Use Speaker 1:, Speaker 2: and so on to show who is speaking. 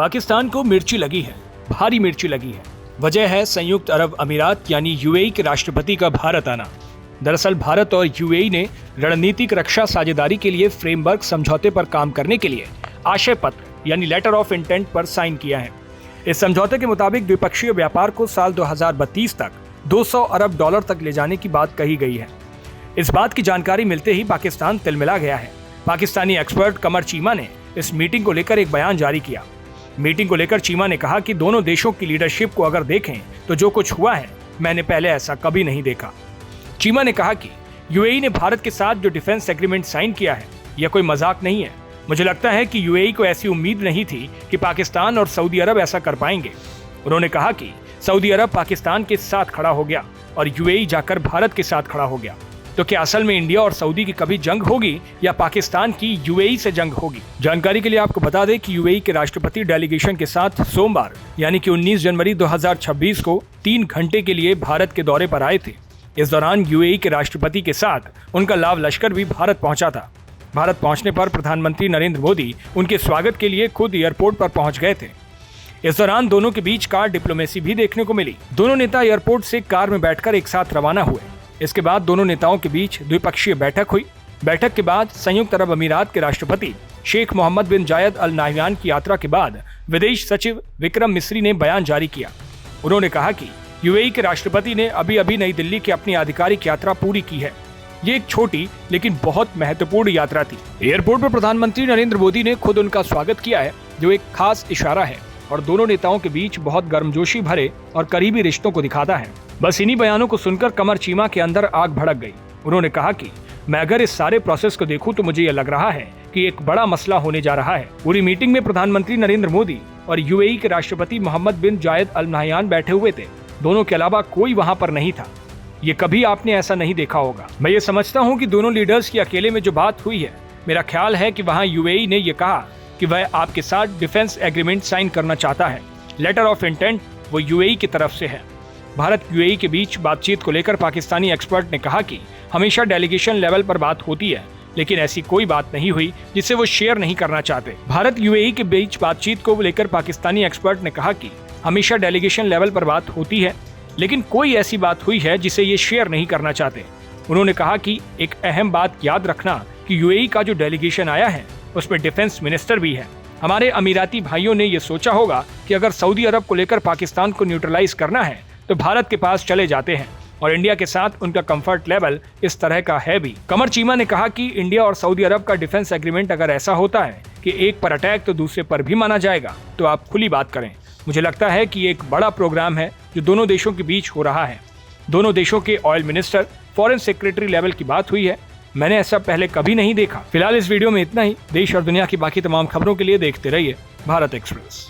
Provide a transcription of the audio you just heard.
Speaker 1: पाकिस्तान को मिर्ची लगी है, भारी मिर्ची लगी है। वजह है संयुक्त अरब अमीरात यानी यूएई के राष्ट्रपति का भारत आना। दरअसल भारत और यूएई ने रणनीतिक रक्षा साझेदारी के लिए फ्रेमवर्क समझौते पर काम करने के लिए आशय पत्र यानी लेटर ऑफ इंटेंट पर साइन किया है। इस समझौते के मुताबिक द्विपक्षीय व्यापार को साल 2032 तक 200 अरब डॉलर तक ले जाने की बात कही गई है। इस बात की जानकारी मिलते ही पाकिस्तान तिलमिला गया है। पाकिस्तानी एक्सपर्ट कमर चीमा ने इस मीटिंग को लेकर एक बयान जारी किया। मीटिंग को लेकर चीमा ने कहा कि दोनों देशों की लीडरशिप को अगर देखें तो जो कुछ हुआ है मैंने पहले ऐसा कभी नहीं देखा। चीमा ने कहा कि यूएई ने भारत के साथ जो डिफेंस एग्रीमेंट साइन किया है यह कोई मजाक नहीं है। मुझे लगता है कि यूएई को ऐसी उम्मीद नहीं थी कि पाकिस्तान और सऊदी अरब ऐसा कर पाएंगे। उन्होंने कहा कि सऊदी अरब पाकिस्तान के साथ खड़ा हो गया और यूएई जाकर भारत के साथ खड़ा हो गया। तो क्या असल में इंडिया और सऊदी की कभी जंग होगी या पाकिस्तान की यूएई से जंग होगी? जानकारी के लिए आपको बता दें कि यूएई के राष्ट्रपति डेलीगेशन के साथ सोमवार यानी कि 19 जनवरी 2026 को 3 घंटे के लिए भारत के दौरे पर आए थे। इस दौरान यूएई के राष्ट्रपति के साथ उनका लाव लश्कर भी भारत पहुंचा था। भारत पहुंचने पर प्रधानमंत्री नरेंद्र मोदी उनके स्वागत के लिए खुद एयरपोर्ट पर पहुंच गए थे। इस दौरान दोनों के बीच कार डिप्लोमेसी भी देखने को मिली। दोनों नेता एयरपोर्ट से कार में बैठकर एक साथ रवाना हुए। इसके बाद दोनों नेताओं के बीच द्विपक्षीय बैठक हुई। बैठक के बाद संयुक्त अरब अमीरात के राष्ट्रपति शेख मोहम्मद बिन जायद अल नाह्यान की यात्रा के बाद विदेश सचिव विक्रम मिस्री ने बयान जारी किया। उन्होंने कहा कि यूएई के राष्ट्रपति ने अभी नई दिल्ली की अपनी आधिकारिक यात्रा पूरी की है। ये एक छोटी लेकिन बहुत महत्वपूर्ण यात्रा थी। एयरपोर्ट पर प्रधानमंत्री नरेंद्र मोदी ने खुद उनका स्वागत किया है, जो एक खास इशारा है और दोनों नेताओं के बीच बहुत गर्मजोशी भरे और करीबी रिश्तों को दिखाता है। बस इन्हीं बयानों को सुनकर कमर चीमा के अंदर आग भड़क गई। उन्होंने कहा कि मैं अगर इस सारे प्रोसेस को देखूं तो मुझे यह लग रहा है कि एक बड़ा मसला होने जा रहा है। पूरी मीटिंग में प्रधानमंत्री नरेंद्र मोदी और यूएई के राष्ट्रपति मोहम्मद बिन जायद अल नाह्यान बैठे हुए थे। दोनों के अलावा कोई वहां पर नहीं था। ये कभी आपने ऐसा नहीं देखा होगा। मैं ये समझता हूँ कि दोनों लीडर्स की अकेले में जो बात हुई है, मेरा ख्याल है कि वहाँ यूएई ने यह कहा कि वह आपके साथ डिफेंस एग्रीमेंट साइन करना चाहता है। लेटर ऑफ इंटेंट वो यूएई की तरफ से है। भारत यूएई के बीच बातचीत को लेकर पाकिस्तानी एक्सपर्ट ने कहा कि हमेशा डेलीगेशन लेवल पर बात होती है, लेकिन ऐसी कोई बात नहीं हुई जिसे वो शेयर नहीं करना चाहते। भारत यूएई के बीच बातचीत को लेकर पाकिस्तानी एक्सपर्ट ने कहा कि हमेशा डेलीगेशन लेवल पर बात होती है, लेकिन कोई ऐसी बात हुई है जिसे ये शेयर नहीं करना चाहते। उन्होंने कहा कि एक अहम बात याद रखना कि यूएई का जो डेलीगेशन आया है उसमें डिफेंस मिनिस्टर भी है। हमारे अमीराती भाइयों ने ये सोचा होगा कि अगर सऊदी अरब को लेकर पाकिस्तान को न्यूट्रलाइज करना है तो भारत के पास चले जाते हैं और इंडिया के साथ उनका कंफर्ट लेवल इस तरह का है भी। कमर चीमा ने कहा कि इंडिया और सऊदी अरब का डिफेंस एग्रीमेंट अगर ऐसा होता है कि एक पर अटैक तो दूसरे पर भी माना जाएगा तो आप खुली बात करें। मुझे लगता है कि एक बड़ा प्रोग्राम है जो दोनों देशों के बीच हो रहा है। दोनों देशों के oil minister, foreign secretary level की बात हुई है। मैंने ऐसा पहले कभी नहीं देखा। फिलहाल इस वीडियो में इतना ही। देश और दुनिया की बाकी तमाम खबरों के लिए देखते रहिए भारत एक्सप्रेस।